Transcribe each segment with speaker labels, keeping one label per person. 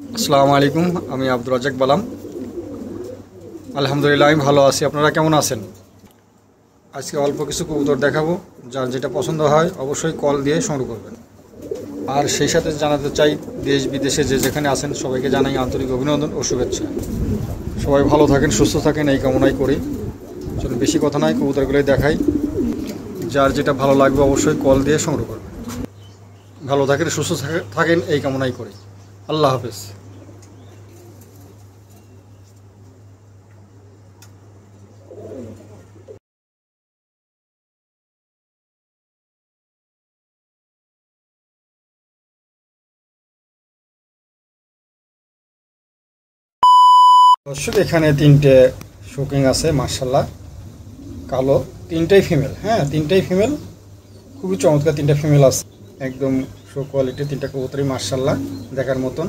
Speaker 1: আসসালামু আলাইকুম, আমি আব্দুর রাজ্জাক বালাম। আলহামদুলিল্লাহ আমি ভালো আছি। আপনারা কেমন আছেন? আজকে অল্প কিছু কবুতর দেখাবো, যার যেটা পছন্দ হয় অবশ্যই কল দিয়ে সংগ্রহ করবেন। আর সেই সাথে জানাতে চাই, দেশ বিদেশে যে যেখানে আছেন সবাইকে জানাই আন্তরিক অভিনন্দন ও শুভেচ্ছা। সবাই ভালো থাকেন, সুস্থ থাকেন, এই কামনাই করি। চলুন বেশি কথা নয়, কবুতরগুলোই দেখাই। যার যেটা ভালো লাগবে অবশ্যই কল দিয়ে সংগ্রহ করবেন। ভালো থাকেন, সুস্থ থাকেন, এই কামনাই করি। আল্লাহ হাফেজ। দর্শক, এখানে তিনটে শোকিং আছে মার্শাল্লাহ, কালো, তিনটাই ফিমেল। হ্যাঁ, তিনটাই ফিমেল, খুবই চমৎকার তিনটা ফিমেল আছে, একদম শো কোয়ালিটি। তিনটা কবুতরই মার্শাল্লাহ দেখার মতন।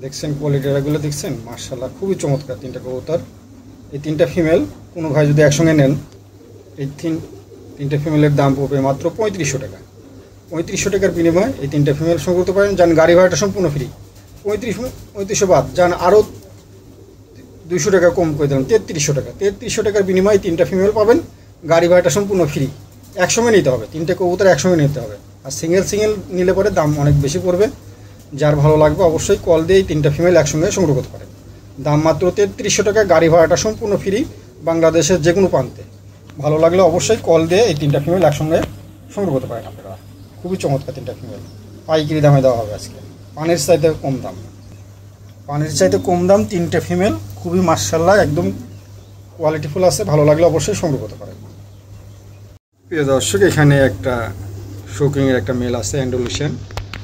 Speaker 1: দেখছেন কোয়ালিটিগুলো, দেখছেন মার্শাল্লাহ, খুবই চমৎকার তিনটা কবুতর। এই তিনটা ফিমেল কোনো ভাই যদি একসঙ্গে নেন, এই তিনটা ফিমেলের দাম পড়বে মাত্র 3500 টাকা। 3500 টাকার বিনিময়ে এই তিনটা ফিমেল সংগ্রহ করতে পারেন। যান গাড়ি ভাড়াটা সম্পূর্ণ ফ্রি। 3500 বাদ, যান আরও 200 টাকা কম করে দিলাম, 3300 টাকা। 3300 টাকার বিনিময়ে তিনটা ফিমেল পাবেন, গাড়ি ভাড়াটা সম্পূর্ণ ফ্রি। একসঙ্গে নিতে হবে, তিনটে কবুতর একসঙ্গে নিতে হবে। আর সিঙ্গেল নিলে পরে দাম অনেক বেশি পড়বে। যার ভালো লাগবে অবশ্যই কল দিয়ে এই তিনটা ফিমেল একসঙ্গে সংগ্রহ করতে পারেন। দাম মাত্র 3300 টাকা, গাড়ি ভাড়াটা সম্পূর্ণ ফ্রি, বাংলাদেশের যে কোনো প্রান্তে। ভালো লাগলে অবশ্যই কল দিয়ে এই তিনটা ফিমেল একসঙ্গে সংগ্রহ করতে পারেন আপনারা। খুবই চমৎকার তিনটা ফিমেল, পাইকারি দামে দেওয়া হবে আজকে। পানির চাইতে কম দাম, তিনটে ফিমেল খুবই মার্শাল্লাহ, একদম কোয়ালিটিফুল আছে। ভালো লাগলে অবশ্যই সংগ্রহ করতে পারেন। প্রিয় দর্শক, এখানে একটা শোকিংয়ের একটা মেল আছে, অ্যান্ডালুসিয়ান,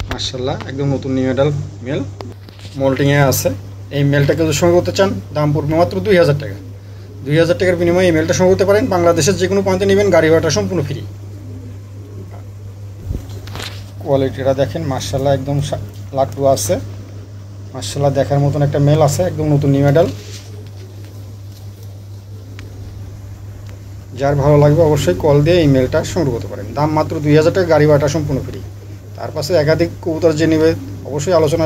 Speaker 1: মার্শাল্লাহ একদম নতুন নিউ মডেল মেল, মোল্টিংয়ে আছে। এই মেলটাকে যদি সংগ্রহ করতে চান, দাম পড়বে মাত্র 2000 টাকা। 2000 টাকার বিনিময়ে এই মেলটা সংগ্রহ করতে পারেন। বাংলাদেশের যে কোনো প্রান্তে নেবেন, গাড়ি ভাড়াটা সম্পূর্ণ ফ্রি। কোয়ালিটিটা দেখেন মার্শাল্লাহ, একদম লাট্টু আছে, মার্শাল্লাহ দেখার মতন একটা মেল আছে, একদম নতুন নিউ মডেল। যার ভালো লাগবে অবশ্যই কল দিয়ে এই মেলটা সংগ্রহ করতে পারেন। দাম মাত্র 2000 টাকা, গাড়ি ভাড়াটা সম্পূর্ণ ফ্রি। তার পাশে একাধিক কবুতর যে নেবে অবশ্যই আলোচনা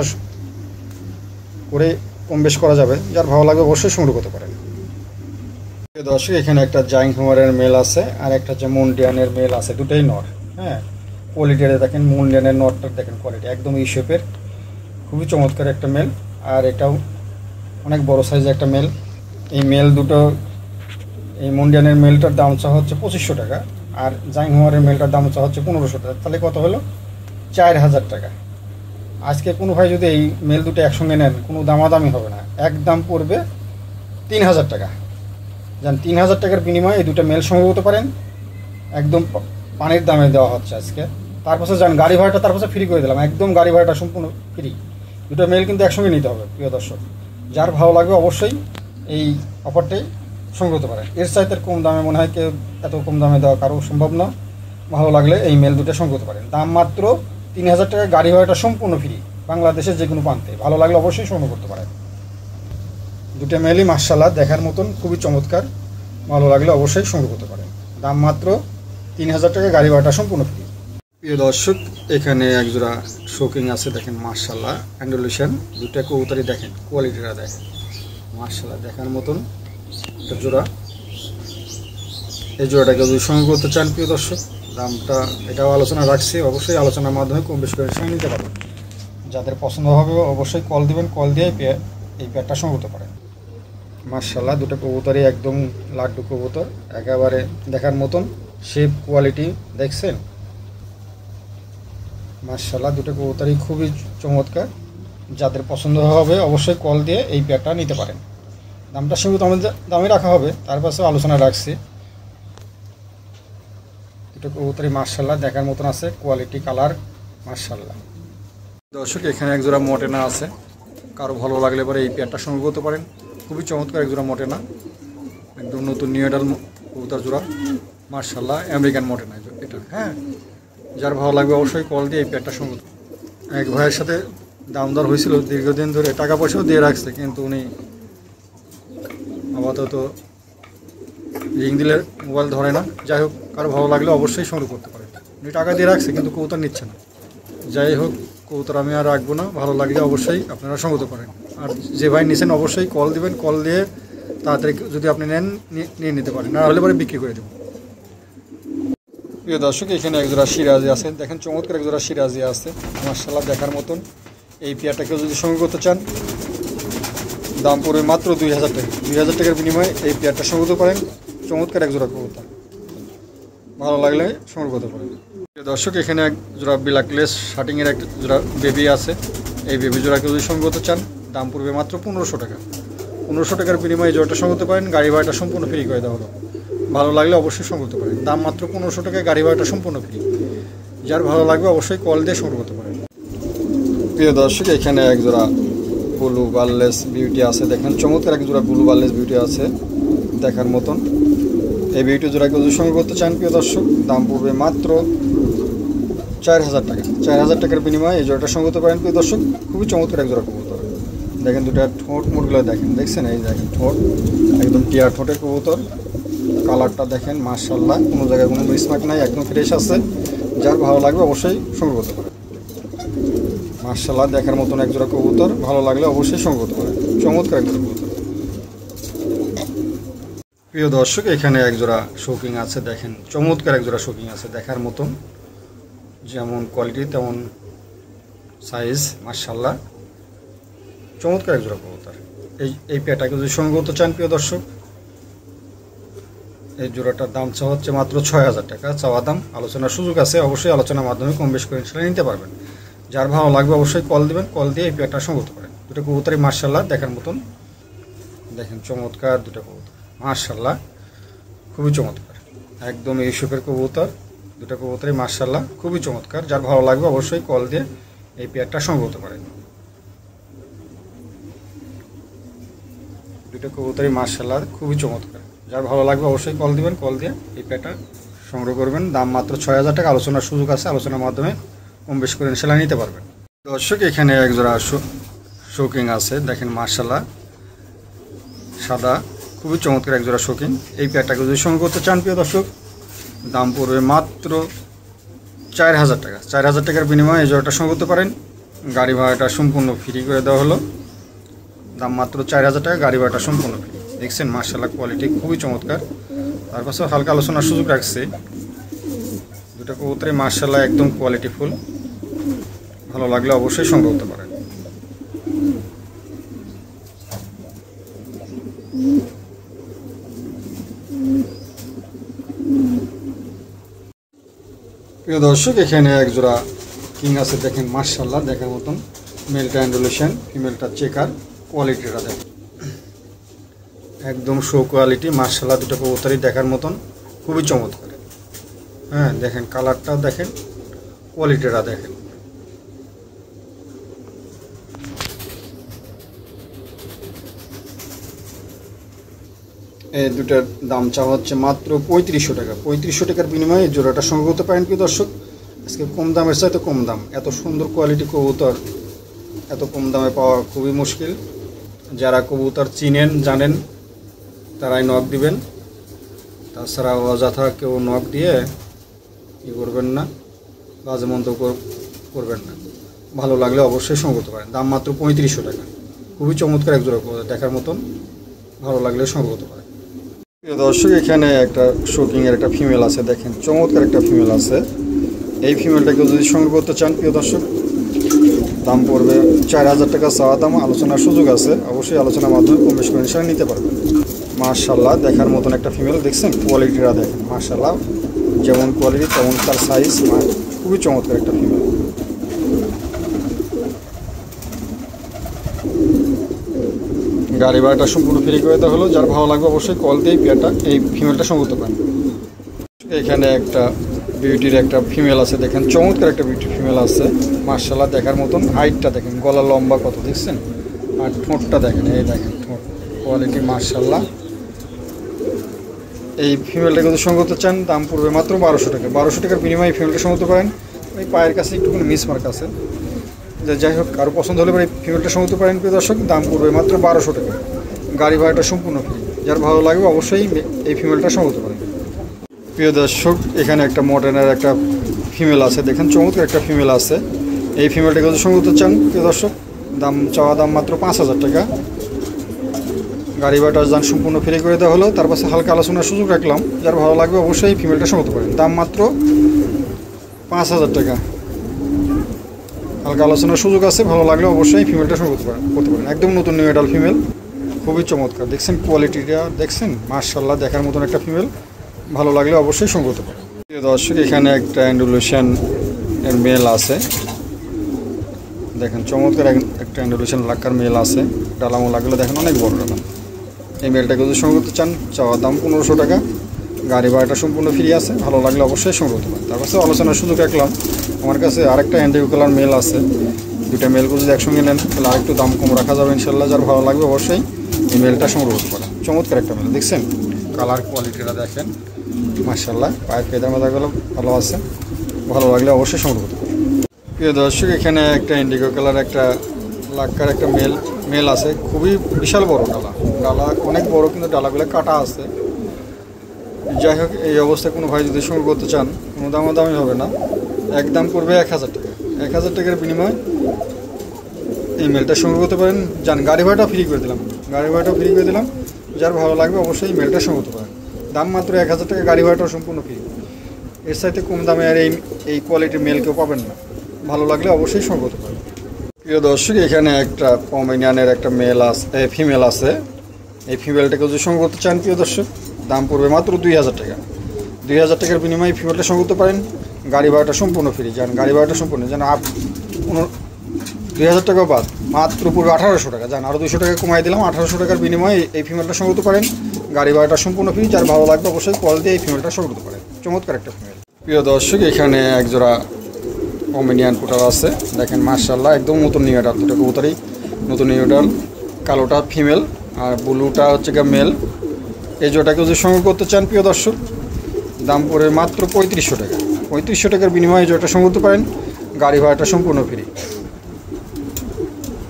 Speaker 1: করে কম বেশ করা যাবে। যার ভালো লাগবে অবশ্যই সংগ্রহ করতে পারেন। দর্শক, এখানে একটা জাইং হোমারের মেল আছে, আর একটা হচ্ছে মুন্ডিয়ানের মেল আছে, দুটোই নর। হ্যাঁ, কোয়ালিটিটা দেখেন, মুন্ডিয়ানের নরটার দেখেন কোয়ালিটি, একদম এই শেপের, খুবই চমৎকার একটা মেল। আর এটাও অনেক বড় সাইজের একটা মেল। এই মেল দুটো, এই মুন্ডিয়ানের মেলটার দাম চাওয়া হচ্ছে 2500 টাকা, আর জাইং হোমারের মেলটার দাম চাওয়া হচ্ছে 1500 টাকা। তাহলে কত হলো? 4000 টাকা। আজকে কোনো ভাই যদি এই মেল দুটো একসঙ্গে নেন, কোনো দামাদামি হবে না, একদম পড়বে 3000 টাকা। যান 3000 টাকার বিনিময়ে এই দুটো মেল সংগ্রহ করতে পারেন, একদম পানির দামে দেওয়া হচ্ছে আজকে। তারপরে যান গাড়ি ভাড়াটা তারপরে ফ্রি করে দিলাম, একদম গাড়ি ভাড়াটা সম্পূর্ণ ফ্রি। দুটো মেল কিন্তু একসঙ্গে নিতে হবে প্রিয় দর্শক। যার ভালো লাগবে অবশ্যই এই অফারটাই সংগ্রহ করতে পারেন। এর চাইতে কম দামে মনে হয় কেউ এত কম দামে দেওয়া কারো সম্ভব না। ভালো লাগলে এই মেল দুটো সংগ্রহ করতে পারেন। দাম মাত্র 3000 টাকা, গাড়ি ভাড়াটা সম্পূর্ণ ফ্রি, বাংলাদেশের যে কোনো প্রান্তে। ভালো লাগলে অবশ্যই সংগ্রহ করতে পারেন। দুটো মেলই মার্শাল্লাহ দেখার মতন, খুবই চমৎকার। ভালো লাগলে অবশ্যই সংগ্রহ করতে পারেন। দাম মাত্র 3000 টাকা, গাড়ি ভাড়াটা সম্পূর্ণ ফ্রি। প্রিয় দর্শক, এখানে একজোড়া শোকিং আছে, দেখেন মার্শাল্লাহ অ্যান্ডালুসিয়ান, দুটা কবুতরই দেখেন কোয়ালিটিটা দেখেন মার্শাল্লাহ দেখার মতন একটা জোড়া। এই জোড়াটাকে যদি সংগ্রহ করতে চান প্রিয় দর্শক, দামটা এটাও আলোচনা রাখছি, অবশ্যই আলোচনার মাধ্যমে কম বেশি করে সঙ্গে নিতে পারবেন। যাদের পছন্দ হবে অবশ্যই কল দিবেন, কল দিয়ে এই পেয়ারটা সংগ্রহ করতে পারেন। মার্শাল্লাহ দুটো কবুতরই একদম লাড্ডু কবুতর, একেবারে দেখার মতন শেপ কোয়ালিটি দেখছেন মার্শাল্লাহ, দুটো কবুতরই খুবই চমৎকার। যাদের পছন্দ হবে অবশ্যই কল দিয়ে এই পেয়ারটা নিতে পারেন। দামটা সীমিত দামে রাখা হবে, তার পাশে আলোচনা রাখছি। দুটো কবুতরই মার্শাল্লাহ দেখার মতন আছে, কোয়ালিটি কালার মার্শাল্লাহ। দর্শক, এখানে একজোড়া মটেনা আছে, কারো ভালো লাগলে পরে এই পেয়ারটা সংগ্রহ করতে পারেন। খুবই চমৎকার একজোড়া মটেনা, একদম নতুন নিউ মডেল কবুতর জোড়া মার্শাল্লাহ, আমেরিকান মটেনা এটা। হ্যাঁ, যার ভালো লাগবে অবশ্যই কল দিয়ে এই পেয়ারটা সংগ্রহ। এক ভাইয়ের সাথে দাম দর হয়েছিল দীর্ঘদিন ধরে, টাকা পয়সাও দিয়ে রাখছে, কিন্তু উনি আপাতত রিং দিলে মোবাইল ধরে না। যাই হোক, কারো ভালো লাগলে অবশ্যই সংগ্রহ করতে পারেন। উনি টাকা দিয়ে রাখছে কিন্তু কবুতর নিচ্ছে না। যাই হোক, কবুতর আমি আর রাখবো না, ভালো লাগলে অবশ্যই আপনারা সংগ্রহ করেন। আর যে ভাই নিছেন অবশ্যই কল দিবেন, কল দিয়ে তাড়াতাড়ি যদি আপনি নেন নিয়ে নিতে পারেন, না হলে পরে বিক্রি করে দেবো। প্রিয় দর্শক, এখানে একজোড়া সিরাজি আছে, দেখেন চমৎকার একজোড়া সিরাজি আছে মাশাআল্লাহ দেখার মতন। এই পেয়ারটাকেও যদি সংগ্রহ করতে চান দাম পড়বে মাত্র 2000 টাকা। 2000 টাকার বিনিময়ে এই পেয়ারটা সংগ্রহ করতে পারেন। চমৎকার একজোড়া কবুতর, ভালো লাগলে সংগ্রহ করতে পারেন। প্রিয় দর্শক, এখানে এক জোড়া ব্ল্যাকলেস শার্টিংয়ের এক জোড়া বেবি আছে। এই বেবি জোড়াকে যদি সংগ্রহ করতে চান দাম পড়বে মাত্র 1500 টাকা। 1500 টাকার বিনিময়ে এই জোড়াটা সংগ্রহ করতে পারেন। গাড়ি ভাড়াটা সম্পূর্ণ ফ্রি করে দেওয়া হলো। ভালো লাগলে অবশ্যই সংগ্রহ করতে পারেন। দাম মাত্র 1500 টাকায়, গাড়ি ভাড়াটা সম্পূর্ণ ফ্রি। যার ভালো লাগবে অবশ্যই কল দিয়ে সংগ্রহ করতে পারেন। প্রিয় দর্শক, এখানে এক জোড়া ব্লু বার্লেস বিউটি আছে, দেখেন চমৎকার এক জোড়া ব্লু বার্লেস বিউটি আছে দেখার মতন। এই বিউটি জোড়াকে যদি সংগ্রহ করতে চান প্রিয় দর্শক দাম পড়বে মাত্র 4000 টাকা। 4000 টাকার বিনিময়ে এই জোড়াটা সংগ্রহ করতে পারেন প্রিয় দর্শক। খুবই চমৎকার এক জোড়া কবুতর, দেখেন দুটা ঠোঁট মুড়গুলো দেখছেন, এই দেখেন ঠোঁট একদম টিয়ার ঠোঁটের কবুতর। কালারটা দেখেন মাশাআল্লাহ, কোনো জায়গায় কোনো মিসমার্ক নাই, একদম ফ্রেশ আছে। যার ভালো লাগবে অবশ্যই সংগ্রহ করতে পারেন। মাশাআল্লাহ দেখার মতন এক জোড়া কবুতর, ভালো লাগলে অবশ্যই সংগ্রহ করতে পারেন। চমৎকার এক জোড়া কবুতর। প্রিয় দর্শক, এখানে এক জোড়া শৌকিং আছে, দেখেন চমৎকার এক জোড়া শৌকিং আছে দেখার মতন, যেমন কোয়ালিটি তেমন সাইজ মাশাআল্লাহ চমৎকার এক জোড়া কবুতর। এই পেয়ারটাকে যদি সংগ্রহ করতে চান প্রিয় দর্শক, এই জোড়াটার দাম হচ্ছে মাত্র 6000 টাকা চাওয়া দাম। আলোচনার সুযোগ আছে, অবশ্যই আলোচনার মাধ্যমে কম বেশ করে সেটা নিতে পারবেন। যার ভালো লাগবে অবশ্যই কল দিবেন, কল দিয়ে এই পেয়ারটা সংগ্রহ করতে পারেন। দুটো কবুতরই মাশাআল্লাহ দেখার মতন, দেখেন চমৎকার দুটো কবুতর মাশাআল্লাহ, খুবই চমৎকার একদম এই শেপের কবুতর। দুটো কবুতরই মাশাআল্লাহ খুবই চমৎকার। যার ভালো লাগবে অবশ্যই কল দিয়ে এই পেয়ারটা সংগ্রহ করতে পারেন। দুটো কবুতরই মাশাআল্লাহ খুবই চমৎকার। যার ভালো লাগবে অবশ্যই কল দিবেন, কল দিয়ে এই পেয়ারটা সংগ্রহ করবেন। দাম মাত্র 6000 টাকা। আলোচনার সুযোগ আছে, আলোচনার মাধ্যমে কম বেশ করে ইনশাআল্লাহ নিতে পারবেন। দর্শক, এখানে এক জোড়া শৌকিং আছে, দেখেন মাশাআল্লাহ সাদা, খুবই চমৎকার এক জোড়া শৌকিং। এই পেয়ারটাকে যদি সংগ্রহ করতে চান প্রিয় দর্শক দাম পড়বে মাত্র 4000 টাকা। 4000 টাকার বিনিময়ে এই জোড়াটা সংগ্রহ করতে পারেন। গাড়ি ভাড়াটা সম্পূর্ণ ফ্রি করে দেওয়া হলো। দাম মাত্র 4000 টাকা, গাড়ি ভাড়াটা সম্পূর্ণ ফ্রি। দেখছেন মাশাআল্লাহ কোয়ালিটি খুবই চমৎকার। তার পাশে হালকা আলোচনার সুযোগ রাখছে। দুটো কবুতরই মাশাআল্লাহ একদম কোয়ালিটি ফুল, ভালো লাগলে অবশ্যই সংগ্রহ করতে পারেন। প্রিয় দর্শক, এখানে এক জোড়া কিং আছে, দেখেন মাশাআল্লাহ দেখার মতন। মেলটা অ্যান্ডুলেশন, ফিমেলটা চেকার, কোয়ালিটিটা দেখেন একদম শো কোয়ালিটি মাশাআল্লাহ। দুটো কবুতরই দেখার মতন, খুবই চমৎকার। হ্যাঁ দেখেন কালারটা দেখেন, কোয়ালিটিটা দেখেন। এই দুটার দাম চাওয়া হচ্ছে মাত্র 3500 টাকা। 3500 টাকার বিনিময়ে জোড়াটা সংগ্রহ করতে পারেন প্রিয় দর্শক। আজকে কম দামের চাইতে কম দাম, এত সুন্দর কোয়ালিটি কবুতর এত কম দামে পাওয়া খুবই মুশকিল। যারা কবুতর চিনেন জানেন তারাই নক দিবেন, তাছাড়া অযথা কেউ নক দিয়ে ই করবেন না, বাজে মন্তব্য করবেন না। ভালো লাগলে অবশ্যই সংগ্রহ করতে পারেন। দাম মাত্র 3500 টাকা, খুবই চমৎকার এক জোড়া দেখার মতন, ভালো লাগলে সংগ্রহ করতে পারেন। প্রিয় দর্শক, এখানে একটা শৌকিংয়ের একটা ফিমেল আছে, দেখেন চমৎকার একটা ফিমেল আছে। এই ফিমেলটাকে যদি সংগ্রহ করতে চান প্রিয় দর্শক দাম পড়বে 4000 টাকা চাওয়া দাম। আলোচনার সুযোগ আছে, অবশ্যই আলোচনার মাধ্যমে কম বেশি করে ইনশাআল্লাহ নিতে পারবেন। মাশাআল্লাহ দেখার মতন একটা ফিমেল, দেখছেন কোয়ালিটিটা দেখেন মাশাআল্লাহ, যেমন কোয়ালিটি তেমন তার সাইজ, খুবই চমৎকার একটা ফিমেল। গাড়ি ভাড়াটা সম্পূর্ণ ফ্রি করে দেওয়া হলো। যার ভালো লাগবে অবশ্যই কল দিয়ে এই ফিমেলটা সংগ্রহ করতে পারেন। এখানে একটা বিউটির একটা ফিমেল আছে, দেখেন চমৎকার একটা বিউটি ফিমেল আছে মাশাআল্লাহ দেখার মতন। হাইটটা দেখেন, গলা লম্বা কত দেখছেন, আর ঠোঁটটা দেখেন, এই দেখেন ঠোঁট কোয়ালিটি মাশাআল্লাহ। এই ফিমেলটাকে যদি সংগ্রহ করতে চান দাম পড়বে মাত্র 1200 টাকা। 1200 টাকার বিনিময়ে এই ফিমেলটা সংগ্রহ করতে পারেন। ওই পায়ের কাছে একটুখানি মিসমার্ক আছে, যাই হোক কারো পছন্দ হলে এই ফিমেলটা সংগ্রহ করতে পারেন প্রিয় দর্শক। দাম পড়বে মাত্র 1200 টাকা, গাড়ি ভাড়াটা সম্পূর্ণ ফ্রি। যার ভালো লাগবে অবশ্যই এই ফিমেলটা সংগ্রহ করতে পারেন। প্রিয় দর্শক, এখানে একটা মডার্নের একটা ফিমেল আছে, দেখেন চমৎকার একটা ফিমেল আছে। এই ফিমেলটাকে যদি সংগ্রহ করতে চান প্রিয় দর্শক, চাওয়া দাম মাত্র 5,000 টাকা। গাড়ি ভাড়াটা যান সম্পূর্ণ ফ্রি করে দেওয়া হলো। তার পাশে হালকা আলোচনার সুযোগ রাখলাম, যার ভালো লাগবে অবশ্যই এই ফিমেলটা সংগ্রহ করতে পারেন। দাম মাত্র 5,000 টাকা। হালকা আলোচনার সুযোগ আছে, ভালো লাগলে অবশ্যই এই ফিমেলটা সংগ্রহ করতে পারেন। একদম নতুন নিউ অ্যাডাল্ট ফিমেল, খুবই চমৎকার। দেখছেন কোয়ালিটিটা, দেখছেন মাশাআল্লাহ, দেখার মতন একটা ফিমেল। ভালো লাগলে অবশ্যই সংগ্রহ করতে পারেন। প্রিয় দর্শক, এখানে একটা অ্যান্ডুলেশন এর মেল আছে, দেখেন চমৎকার একটা অ্যান্ডুলেশন লাক্কার মেল আছে। ডালামো লাগলে দেখেন অনেক বড় ডালা। এই মেলটাকে যদি সংগ্রহ করতে চান, চাওয়ার দাম 1500 টাকা। গাড়ি ভাড়াটা সম্পূর্ণ ফ্রি আছে, ভালো লাগলে অবশ্যই সংগ্রহ করতে পারেন। তার পাশে আলোচনার সুযোগ রাখলাম, আমার কাছে আরেকটা ইন্ডিগো কালার মেল আছে। দুটা মেলগুলো যদি একসঙ্গে নেন তাহলে আরেকটু দাম কম রাখা যাবে ইনশাল্লাহ। যার ভালো লাগবে অবশ্যই এই মেলটা সংগ্রহ করতে পারেন। চমৎকার একটা মেল, দেখছেন কালার কোয়ালিটিটা দেখেন মাশাআল্লাহ। পায়ের পেদার মাথাগুলো ভালো আছে, ভালো লাগলে অবশ্যই সংগ্রহ করতে পারেন। প্রিয় দর্শক, এখানে একটা ইন্ডিগো কালার একটা লাক্কার একটা মেল আছে, খুবই বিশাল বড় ডালা অনেক বড়, কিন্তু ডালাগুলো কাটা আছে। যাই হোক, এই অবস্থায় কোনো ভাই যদি সংগ্রহ করতে চান, কোনো দামি হবে না, একদম করবে 1,000 টাকা। 1,000 টাকার বিনিময়ে এই মেলটা সংগ্রহ করতে পারেন। যান, গাড়ি ভাড়াটা ফ্রি করে দিলাম। যার ভালো লাগবে অবশ্যই এই মেলটা সংগ্রহ করতে পারেন। দাম মাত্র 1,000 টাকা, গাড়ি ভাড়াটাও সম্পূর্ণ ফ্রি। এর সাথে কম দামে আর এই কোয়ালিটির মেল কেউ পাবেন না। ভালো লাগলে অবশ্যই সংগ্রহ করতে পারেন। প্রিয় দর্শক, এখানে একটা পমেরিয়ানের একটা ফিমেল আছে। এই ফিমেলটাকে যদি সংগ্রহ করতে চান প্রিয় দর্শক, দাম পড়বে মাত্র 2,000 টাকা। 2,000 টাকার বিনিময়ে এই ফিমেলটা সংগ্রহ করতে পারেন। গাড়ি ভাড়াটা সম্পূর্ণ ফ্রি। গাড়ি ভাড়াটা সম্পূর্ণ 2,000 টাকা বাদ মাত্র পড়বে 1,800 টাকা। আরও 200 টাকা কমাই দিলাম। 1,800 টাকার বিনিময়ে এই ফিমেলটা সংগ্রহ করতে পারেন। গাড়ি ভাড়াটা সম্পূর্ণ ফ্রি। যার ভালো লাগবে অবশ্যই কল দিয়ে এই ফিমেলটা সংগ্রহ করতে পারেন। চমৎকার একটা ফিমেল। প্রিয় দর্শক, এখানে একজোড়া পমেরিয়ান পোটার আছে, দেখেন মাশাআল্লাহ, একদম নতুন নিউ অ্যাডাল্ট। দুটো কবুতরই নতুন নিউ অ্যাডাল্ট। কালোটা ফিমেল আর ব্লুটা হচ্ছে গিয়ে মেল। এই জোটাকে যদি সংগ্রহ করতে চান প্রিয় দর্শক, দাম পড়ে মাত্র 3500 টাকা। 3500 টাকার বিনিময়ে এই জোটা সংগ্রহ করতে পারেন। গাড়ি ভাড়াটা সম্পূর্ণ ফ্রি।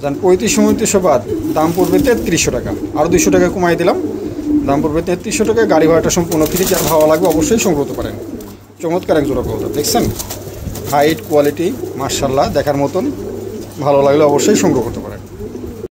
Speaker 1: 3500 বাদ দাম পড়বে 3300 টাকা। আরও 200 টাকা কমাই দিলাম, দাম পড়বে 3300 টাকা। গাড়ি ভাড়াটা সম্পূর্ণ ফ্রি। যার ভালো লাগবে অবশ্যই সংগ্রহ করতে পারেন। চমৎকার এক জোড়া কবুতর, দেখছেন হাইট কোয়ালিটি মাশাআল্লাহ, দেখার মতন। ভালো লাগলে অবশ্যই সংগ্রহ করতে পারেন।